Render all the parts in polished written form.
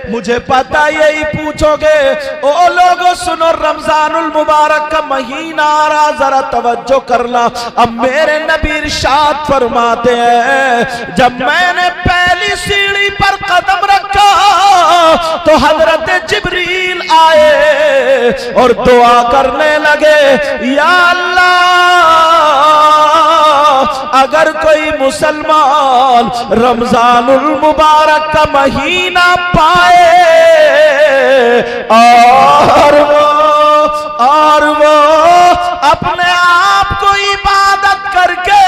مجھے پتا یہی پوچھوگے۔ او لوگوں سنو، رمضان المبارک کا مہینہ آ رہا، ذرا توجہ کرنا۔ اب میرے نبی ارشاد فرماتے ہیں، جب میں نے پہلی سیڑھی پر قدم رکھا تو حضرت جبریل آئے اور دعا کرنے لگے، یا اللہ اگر کوئی مسلمان رمضان المبارک کا مہینہ پائے اور وہ اپنے آپ کو عبادت کر کے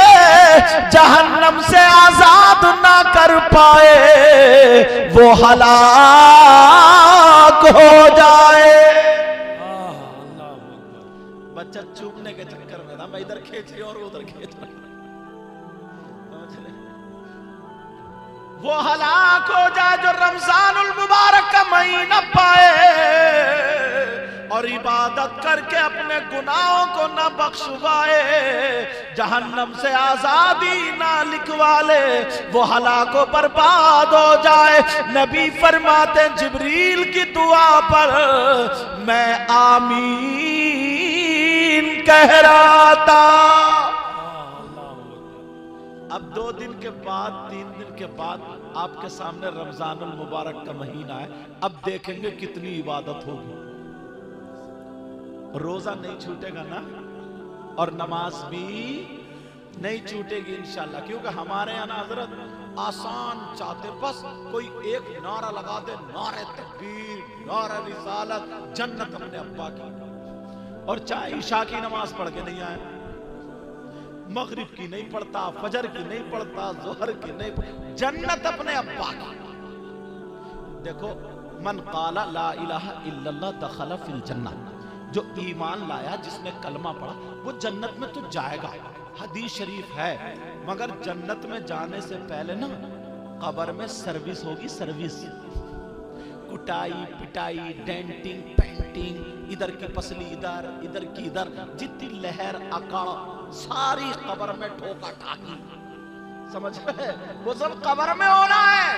جہنم سے آزاد نہ کر پائے، وہ ہلاک ہو جائے۔ بچہ چومنے کے چکر میں تھا، میں ادھر کھینچ رہی اور ادھر کھینچ رہی، وہ ہلاک ہو جائے جو رمضان المبارک کا مہینہ پائے اور عبادت کر کے اپنے گناہوں کو نہ بخشوائے، جہنم سے آزادی نہ لکھوا لے، وہ ہلاک و برباد ہو جائے۔ نبی فرماتے جبریل کی دعا پر میں آمین کہہ رہا تھا۔ اب 2 دن کے بعد 3 دن کے بعد آپ کے سامنے رمضان المبارک کا مہینہ ہے، اب دیکھیں گے کتنی عبادت ہوگی۔ روزہ نہیں چھوٹے گا نا، اور نماز بھی نہیں چھوٹے گی انشاءاللہ، کیونکہ ہمارے یہاں حضرت آسان چاہتے، بس کوئی ایک نعرہ لگا دے، نعرہ تکبیر، نعرہ رسالت، جنت اپنے ابا کی، اور چاہے عشاء کی نماز پڑھ کے نہیں آئے، مغرب کی نہیں پڑھتا، فجر کی نہیں پڑھتا، ظہر کی نہیں پڑھتا، جنت اپنے ابا کی۔ دیکھو، من قال لا الہ الا اللہ دخل فی الجنہ، جو ایمان لایا، جس نے کلمہ پڑھا، وہ جنت میں تو جائے گا، حدیث شریف ہے۔ مگر جنت میں جانے سے پہلے نا قبر میں سروس ہوگی، سروس، کٹائی پٹائی، ڈینٹنگ پینٹنگ، ادھر کی پسلی ادھر، ادھر کی ادھر، جتنی لہر اکڑ ساری قبر میں ٹھوکا ٹھاکی، سمجھ گئے؟ وہ سب قبر میں ہونا ہے۔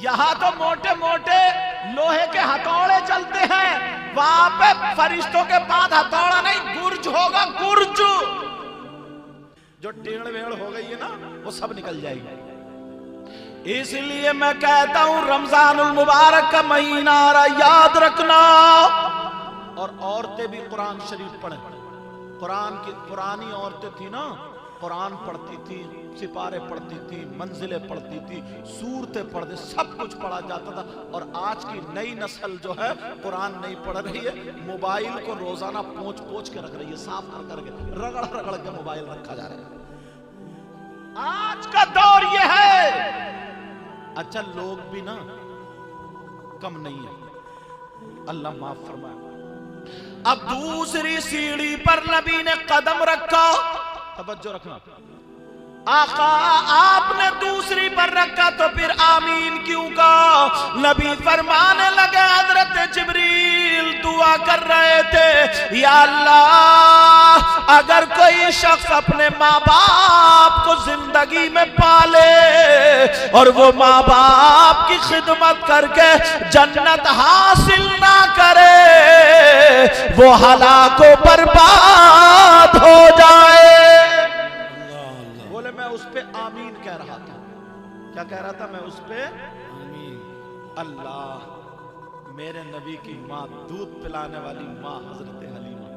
یہاں تو موٹے موٹے لوہے کے ہتھوڑے چلتے ہیں، وہاں پہ فرشتوں کے بعد ہتھوڑا نہیں، گرج ہوگا، گرج۔ جو ٹیڑھ ویڑھ ہو گئی ہے نا، وہ سب نکل جائے گی۔ اس لیے میں کہتا ہوں رمضان المبارک کا مہینہ آ رہا، یاد رکھنا۔ اور عورتیں بھی قرآن شریف پڑھیں۔ قرآن کی پرانی عورتیں تھی نا، قرآن پڑھتی تھی، سپارے پڑھتی تھی، منزلیں پڑھتی تھی، سورتیں پڑھتے، سب کچھ پڑھا جاتا تھا۔ اور آج کی نئی نسل جو ہے قرآن نہیں پڑھ رہی ہے، موبائل کو روزانہ پوچھ پوچھ کے رکھ رہی ہے، صاف کر کے، رگڑ رگڑ کے موبائل رکھا جا رہا ہے۔ آج کا دور یہ ہے۔ اچھا، لوگ بھی نا کم نہیں ہے، اللہ معاف فرمائے۔ اب دوسری سیڑھی پر نبی نے قدم رکھا، توجہ رکھنا، آقا آپ نے دوسری پر رکھا تو پھر آمین کیوں کہا؟ نبی فرمانے لگے، حضرت جبریل دعا کر رہے تھے، یا اللہ اگر کوئی شخص اپنے ماں باپ کو زندگی میں پالے اور وہ ماں باپ کی خدمت کر کے جنت حاصل نہ کرے، وہ ہلاک و برباد ہو جائے۔ میں اس پہ آمین کہہ رہا تھا۔ کیا کہہ رہا تھا؟ میں اس پہ آمین۔ اللہ، میرے نبی کی ماں، دودھ پلانے والی ماں حضرت حلیمہ،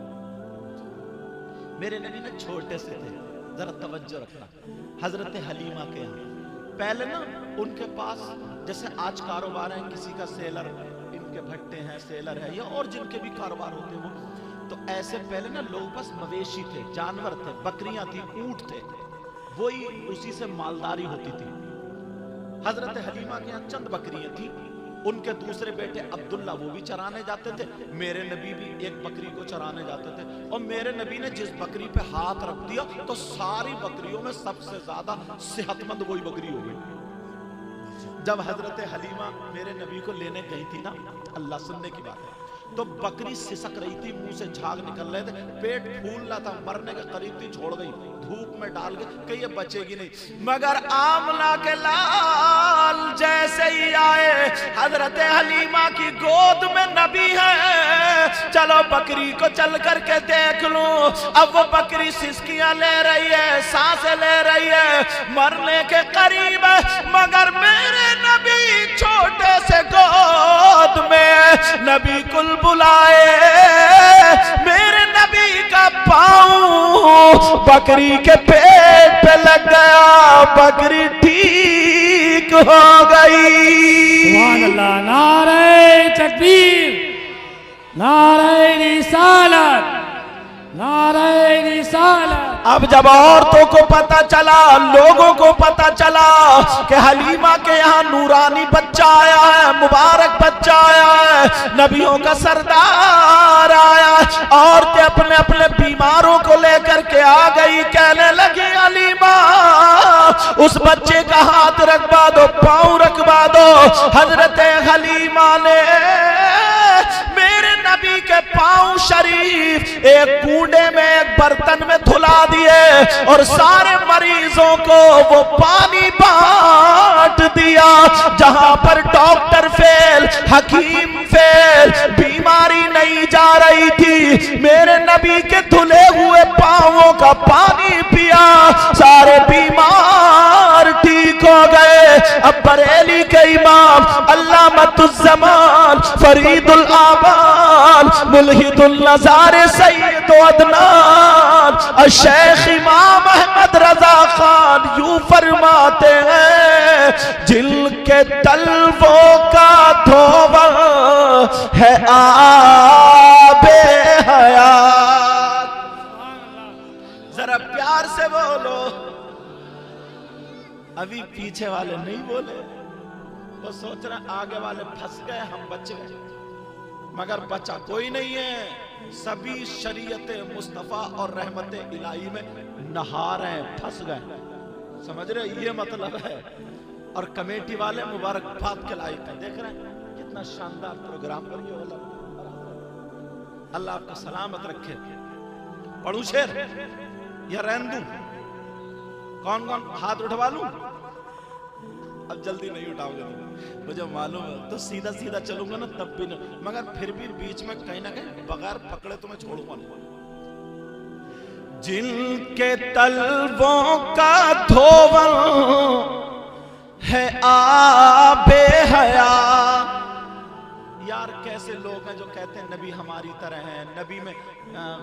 میرے نبی نے چھوٹے سے تھے، ذرا توجہ رکھنا، حضرت حلیمہ کے یہاں پہلے نا ان کے پاس جیسے آج کاروبار ہیں، کسی کا سیلر، ان کے بھٹے ہیں، سیلر ہے، یا اور جن کے بھی کاروبار ہوتے ہیں، وہ تو ایسے پہلے نا لوگ بس مویشی تھے، جانور تھے، بکریاں تھی، اونٹ تھے، وہی اسی سے مالداری ہوتی تھی۔ حضرت حلیمہ کے یہاں چند بکریاں تھیں، ان کے دوسرے بیٹے عبداللہ وہ بھی چرانے جاتے تھے، میرے نبی بھی ایک بکری کو چرانے جاتے تھے، اور میرے نبی نے جس بکری پہ ہاتھ رکھ دیا تو ساری بکریوں میں سب سے زیادہ صحت مند وہی بکری ہو گئی۔ جب حضرت حلیمہ میرے نبی کو لینے گئی تھی نا، اللہ سننے کی بات ہے، तो बकरी सिसक रही थी, मुंह से झाग निकल रहे थे, पेट फूल रहा था, मरने के करीब थी, छोड़ गई, धूप में डाल के कहीं ये बचेगी नहीं। मगर आमना के लाल जैसे ही आए, हजरत हलीमा की गोद में नबी है, चलो बकरी को चल करके देख लूं। अब वो बकरी सिसकियां ले रही है, सांसें ले रही है, मरने के करीब है, मगर मेरे नबी छोटे से गोद में नबी कुल बुलाए, मेरे नबी का पाँव बकरी के पेट पे लग गया, बकरी ठीक हो गई। सुभान अल्लाह। नारे तकबीर, नारे रिसालत, नारे रिसालत। अब जब औरतों को पता चला, लोगों को पता चला कि हलीमा के यहाँ नूरानी बच्चा आया है, मुबारक बच्चा आया है, नबियों का सरदार आया, औरतें अपने अपने बीमारों को लेकर के आ गई, कहने लगी हलीमा उस बच्चे का हाथ रखवा दो, पाँव रखवा दो। हजरत हलीमा ने मेरे नबी के पाँव शरीफ एक कूड़े में, एक बर्तन में धुला दिए और सारे मरीजों को वो पानी बांट दिया। जहां पर डॉक्टर फेल, हकीम फेल, बीमारी नहीं जा रही थी, मेरे नबी के धुले हुए पांवों का पानी पिया, सारे बीमार ठीक हो गए। अब बरेली के इमाम अल्लामतुज़्ज़मान, फरीदुल आबाद, मुल्हिदुल नज़ार, सैयद अदनान, शेख इमाम अहमद रजा खान यूं फरमाते हैं, जिनके तलवों का धोवल है आबे हयात। जरा प्यार से बोलो, अभी पीछे वाले नहीं बोले, वो सोच रहे आगे वाले फंस गए, हम बच गए, मगर बचा कोई नहीं है। सभी शरीयत मुस्तफा और रहमत इलाही में नहा रहे, फंस गए, समझ रहे, ये मतलब है। और कमेटी वाले मुबारकबाद के लायक है, देख रहे हैं कितना शानदार प्रोग्राम पर ये होला। अल्लाह आपको सलामत रखे। पढ़ू शेर या रहन दूं? कौन कौन हाथ उठवा लूं? अब जल्दी नहीं उठाओगे तो मुझे मालूम है, तो सीधा सीधा चलूंगा ना तब भी नहीं, मगर फिर भी बीच में कहीं ना कहीं बगैर पकड़े तो मैं छोड़ूंगा नहीं। जिनके तलवों का धोवल है आबे हयात। यार कैसे लोग हैं जो कहते हैं नबी हमारी तरह हैं, नबी में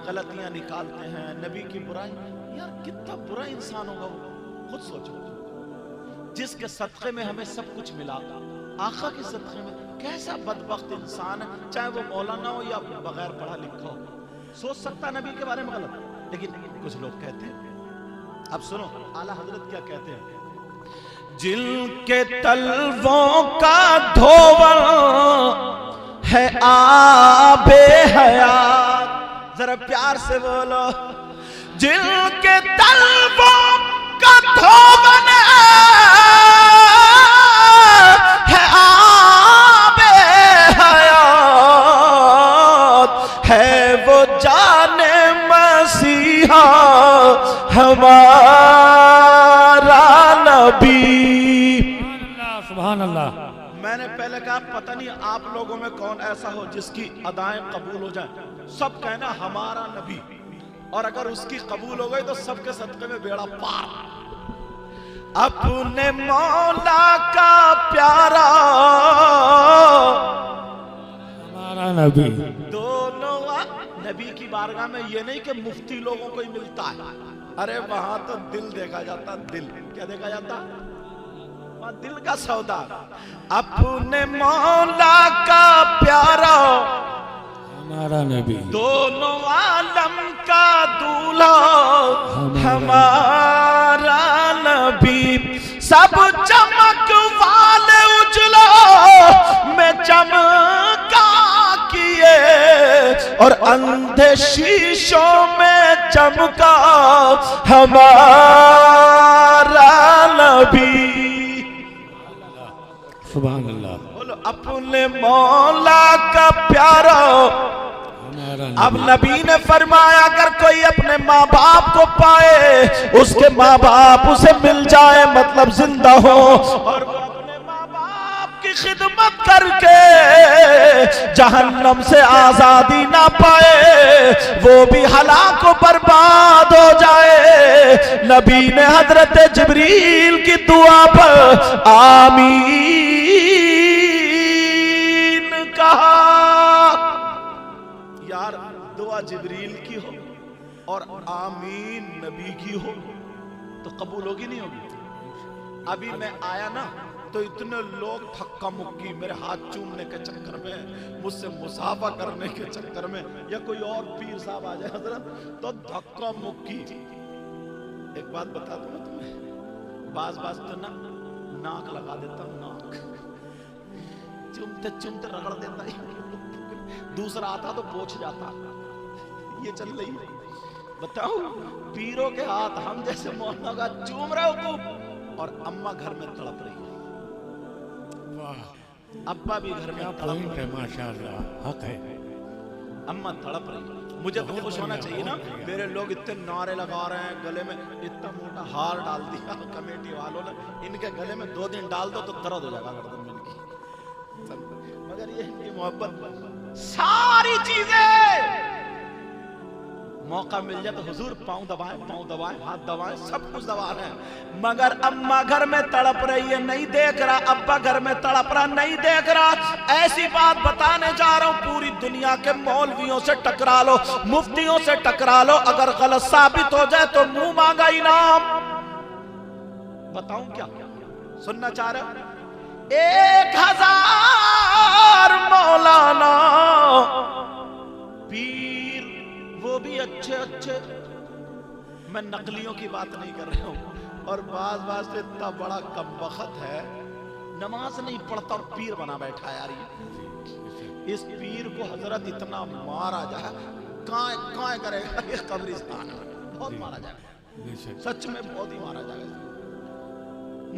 गलतियां निकालते हैं, नबी की बुराई। यार कितना बुरा इंसान होगा वो, खुद सोचो। जिसके सदक़े में हमें सब कुछ मिला, आका के सदक़े में, कैसा बदबख्त इंसान है, चाहे वो मौलाना हो या बगैर पढ़ा लिखा हो, सोच सकता नबी के बारे में गलत, लेकिन कुछ लोग कहते हैं। अब सुनो आला हजरत क्या कहते हैं, जिनके तलवों का धोवल है आबे हयात। जरा प्यार से बोलो, जिनके तलवों का धोवल है आबे हयात, है वो जाने मसीहा हमारा नबी। सुभान अल्लाह। मैंने पहले कहा पता नहीं आप लोगों में कौन ऐसा हो जिसकी अदाएं कबूल हो जाए, सब कहना हमारा नबी, और अगर उसकी कबूल हो गई तो सबके सदक़े में बेड़ा पार। अपने मौला का प्यारा हमारा नबी। दोनों नबी की बारगाह में ये नहीं कि मुफ्ती लोगों को ही मिलता है, अरे वहां तो दिल देखा जाता, दिल क्या देखा जाता, वहां दिल का सौदा। अपने मौला का प्यारा हमारा नबी, दोनों आलम का दूल्हा हमारा नबी, सब चमक वाले उजलों में चमका किए और अंधे शीशों में चमका हमारा नबी। सुभान अल्लाह। बोलो अपने मौला का प्यारा। अब नबी ने फरमाया अगर कोई अपने माँ बाप को पाए, उसके माँ बाप उसे मिल जाए मतलब जिंदा हो, और वो अपने माँ बाप की खिदमत करके जहन्नम से आजादी ना पाए, वो भी हलाक व बर्बाद हो जाए। नबी ने हजरत जिब्रील की दुआ पर आमीन कहा। यार दुआ जिब्रील की हो और आमीन नबी की हो तो कबूल होगी नहीं होगी? अभी मैं आया ना तो इतने लोग धक्का मुक्की मेरे हाथ चूमने के चक्कर में, मुझसे मुसाफा करने के चक्कर में, या कोई और पीर साहब आ जाए हजरत तो धक्का मुक्की। एक बात बता दूं मैं तुम्हें, बाज तो ना नाक लगा देता हूं, नाक चुमते चुमते रगड़ देता है, दूसरा आता तो पोंछ जाता। ये चल रही है, बताओ पीरों के हाथ हम जैसे मौलाना का चूम रहे हो तुम, और अम्मा घर में तड़प रही है, अब्बा भी घर में तड़प रहे हैं। माशाअल्लाह, हक है। अम्मा तड़प रही है। मुझे तो खुश होना चाहिए ना, मेरे लोग इतने नारे लगा रहे हैं, गले में इतना मोटा हार डाल दिया कमेटी वालों ने, इनके गले में 2 दिन डाल दो तो दर्द हो जाएगा गर्दन में इनकी। मगर ये इनकी मोहब्बत, सारी चीजें मौका मिल जाए तो हुजूर पांव दबाएं, हाथ दबाएं, सब कुछ दबा रहे हैं। मगर अम्मा घर में तड़प रही है, नहीं देख रहा, अब्बा घर में तड़प रहा, नहीं देख रहा। ऐसी बात बताने जा रहा हूं, पूरी दुनिया के मौलवियों से टकरा लो, मुफ्तियों से टकरा लो, अगर गलत साबित हो जाए तो मुंह मांगा इनाम। बताऊं क्या सुनना चाह रहे हो? 1000 मौलाना पीर, वो भी अच्छे अच्छे, मैं नकलियों की बात नहीं कर रहा हूं। और बाज से इतना बड़ा कमबख्त है, नमाज नहीं पढ़ता और पीर बना बैठा यार। ये इस पीर को हजरत इतना मारा जाए, काए करेगा ये कब्रिस्तान में, बहुत मारा जाएगा, सच में बहुत ही मारा जाएगा।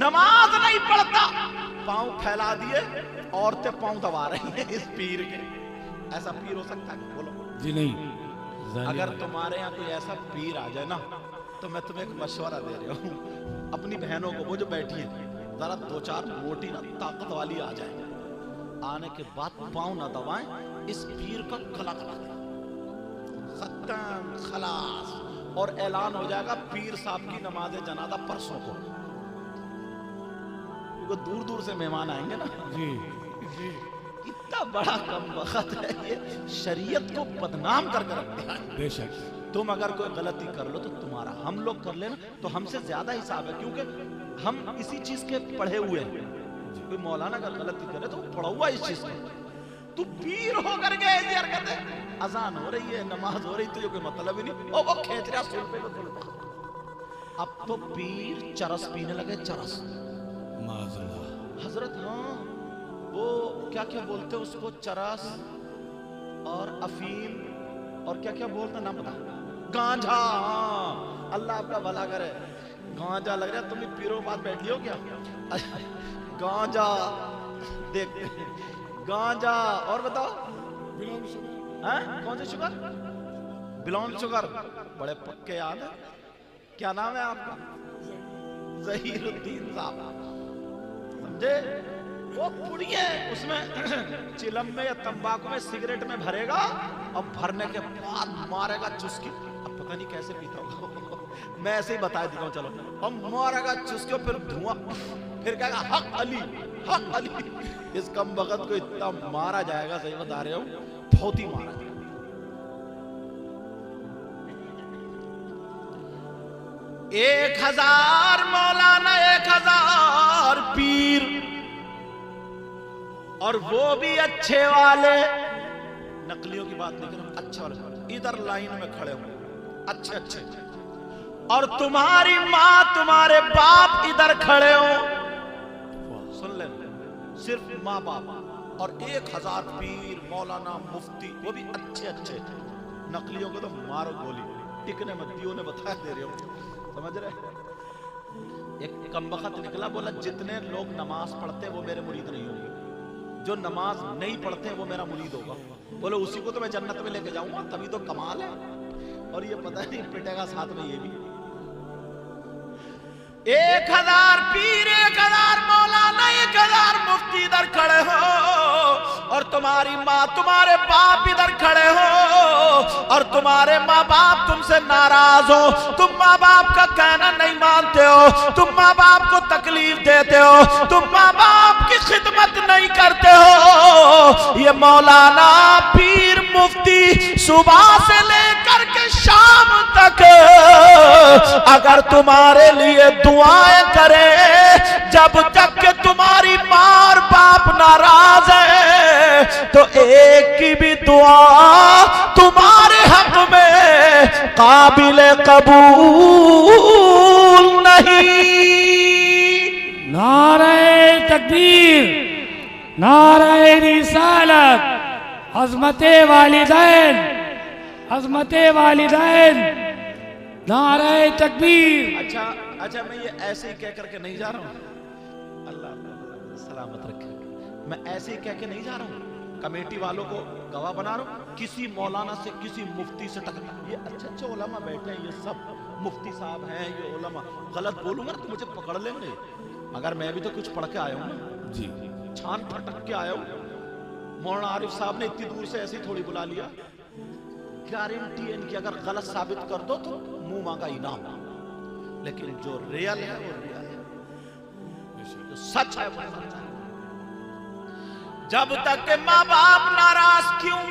नमाज नहीं पढ़ता, पांव फैला दिए, औरतें पांव दबा रही हैं इस पीर के। ऐसा पीर हो सकता है? बोलो जी नहीं। अगर तुम्हारे यहाँ कोई ऐसा पीर आ जाए ना, तो मैं तुम्हें एक मशवरा दे रहा हूँ, अपनी बहनों को, वो जो बैठी हैं, जरा 2-4 मोटी ना ताकत वाली आ जाए, आने के बाद पांव ना दबाएं, इस पीर का गला कटा दें, खत्म खलास, और ऐलान हो जाएगा पीर साहब की नमाज जनाजा परसों को। दूर दूर से मेहमान आएंगे ना। जी जी। इतना बड़ा कमबख्त है ये, शरीयत को बदनाम करके रखते हैं। बेशक। तुम अगर कोई गलती कर लो तो तुम्हारा, हम लोग कर लेना तो हमसे ज्यादा हिसाब है, क्योंकि हम इसी चीज के पढ़े हुए हैं। कोई मौलाना अगर गलती करे तो पढ़ा हुआ इस चीज का, तू पीर होकर के ऐसी हरकतें, अजान हो रही है, नमाज हो रही, तुझे कोई मतलब ही नहीं, ओ वो खींच रहा सुन पे। अब तो पीर चरस पीने लगे, चरस हजरत। हाँ, वो क्या क्या बोलते हैं उसको, चरस और अफीम और क्या क्या बोलते, ना पता, गांजा। हाँ, अल्लाह आपका भला करे। गांजा लग रहा है, तुम पीरों के पास बैठी हो क्या? गांजा देख, गांजा। और बताओ कौन सी शुगर? ब्राउन शुगर, बड़े पक्के याद है। क्या नाम है आपका? ज़हीरुद्दीन साहब, समझे? वो पुड़ी है, उसमें चिलम में या तंबाकू में, सिगरेट में भरेगा और भरने के बाद मारेगा चुस्की। अब पता नहीं कैसे पीता होगा, मैं ऐसे ही बता देता हूँ, चलो। और मारेगा चुस्की, फिर धुआं, फिर कहेगा हक अली, हक अली। इस कमबख्त को इतना मारा जाएगा, सही बता रहे हो, बहुत ही मारा जाएगा। 1000 मौलाना, 1000 पीर, और वो भी अच्छे वाले, नकलियों की बात नहीं कर रहा, अच्छे वाले, इधर लाइन में खड़े हुए, अच्छे अच्छे। और तुम्हारी माँ, तुम्हारे बाप इधर खड़े हो, सुन ले, सिर्फ माँ बाप, और 1000 पीर, मौलाना, मुफ्ती, वो भी अच्छे अच्छे। नकलियों को तो मारो गोली, टिकने मत दियो, ने बताया दे रहे हो, समझ रहे? एक कमबख्त निकला, बोला जितने लोग नमाज पढ़ते वो मेरे मुरीद नहीं होंगे, جو نماز نہیں پڑھتے ہیں وہ میرا مرید ہوگا. بولے اسی کو تو میں جنت میں لے کے جاؤں گا, تبھی تو کمال ہے. اور یہ پتہ نہیں پٹے گا ساتھ میں یہ بھی. 1000 پیر 1000 مولانا 1000 مفتی ادھر کھڑے ہو, اور تمہاری ماں تمہارے باپ ادھر کھڑے ہو, اور تمہارے ماں باپ تم سے ناراض ہو, تم ماں باپ کا کہنا نہیں مانتے ہو, تم ماں باپ کو تکلیف دیتے ہو, تم ماں باپ کی خدمت نہیں کرتے ہو. یہ مولانا پیر مفتی صبح سے لے کر کے شام تک اگر تمہارے لیے دعائیں کرے, جب تک کہ تمہاری ماں اور باپ ناراض ہے تو ایک کی بھی دعا تمہارے حق میں قابل قبول نہیں. نعرہ تکبیر, نعرہ رسالت, عظمت والدین, عظمت والدین, نعرہ تکبیر. اچھا میں یہ ایسے ہی کہہ کر کے نہیں جا رہا ہوں, اللہ سلامت رکھے, میں ایسے ہی کہہ کے نہیں جا رہا ہوں, کمیٹی والوں کو گواہ بنا رہا ہوں. کسی مولانا سے کسی مفتی سے ٹکر, یہ اچھے علماء بیٹھے ہیں, یہ سب مفتی صاحب ہیں, یہ علماء, غلط بولوں گا تو مجھے پکڑ لیں گے, مگر میں بھی تو کچھ پڑھ کے آیا ہوں جی, چھان پھٹک کے آیا ہوں. مولانا عارف صاحب نے اتنی دور سے ایسے ہی تھوڑی بلا لیا, گارنٹی ہے ان کی اگر غلط ثابت کر دو تو منہ مانگا انعام, لیکن جو ریئل ہے وہ ریئل ہے, جو سچ ہے وہ سچ ہے. جب تک کہ ماں باپ ناراض کیوں,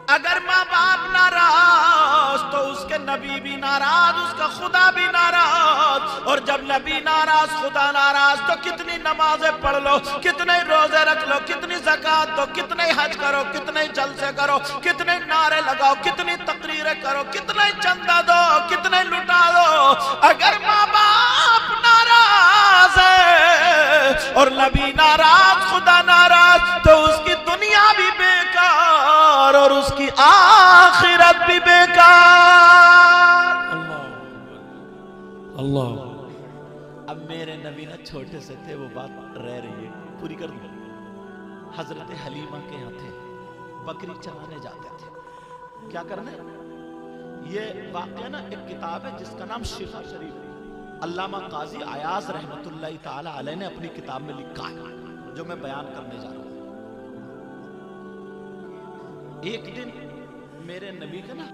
اگر ماں باپ ناراض تو اس کے نبی بھی ناراض, اس کا خدا بھی ناراض, اور جب نبی ناراض خدا ناراض تو کتنی نمازیں پڑھ لو, کتنے روزے رکھ لو, کتنی زکوٰۃ دو, کتنے حج کرو, کتنے جلسے کرو, کتنے نعرے لگاؤ, کتنی تقریریں کرو, کتنے چندہ دو, کتنے لٹا دو, اگر ماں باپ ناراض ہے اور نبی ناراض خدا ناراض تو اس کی دنیا بھی بیکار اور اس کی آخرت بھی بیکار. اللہ. اب میرے نبی نہ چھوٹے سے تھے, وہ بات رہ رہی ہے, پوری کر دوں. حضرت حلیمہ کے یہاں تھے, بکری چرانے جاتے تھے, کیا کرنے, یہ واقعہ نا ایک کتاب ہے جس کا نام شفا شریف ہے, علامہ قاضی عیاض رحمت اللہ تعالی علیہ نے اپنی کتاب میں لکھا ہے, جو میں بیان کرنے جا رہا ہوں. ایک دن میرے نبی کا نا